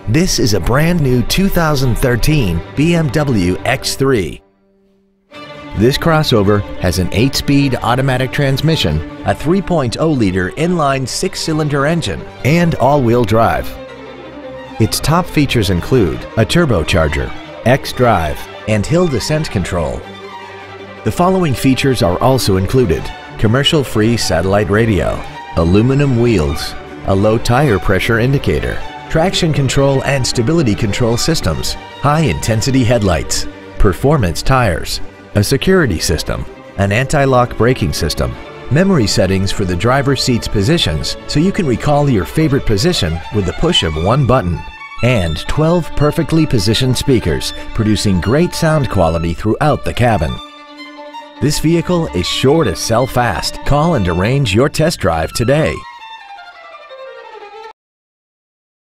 This is a brand new 2013 BMW X3. This crossover has an 8-speed automatic transmission, a 3.0-liter inline 6-cylinder engine, and all-wheel drive. Its top features include a turbocharger, xDrive, and hill descent control. The following features are also included: commercial-free satellite radio, aluminum wheels, a low tire pressure indicator, traction control and stability control systems, high-intensity headlights, performance tires, a security system, an anti-lock braking system, memory settings for the driver's seat's positions so you can recall your favorite position with the push of one button, and 12 perfectly positioned speakers producing great sound quality throughout the cabin. This vehicle is sure to sell fast. Call and arrange your test drive today.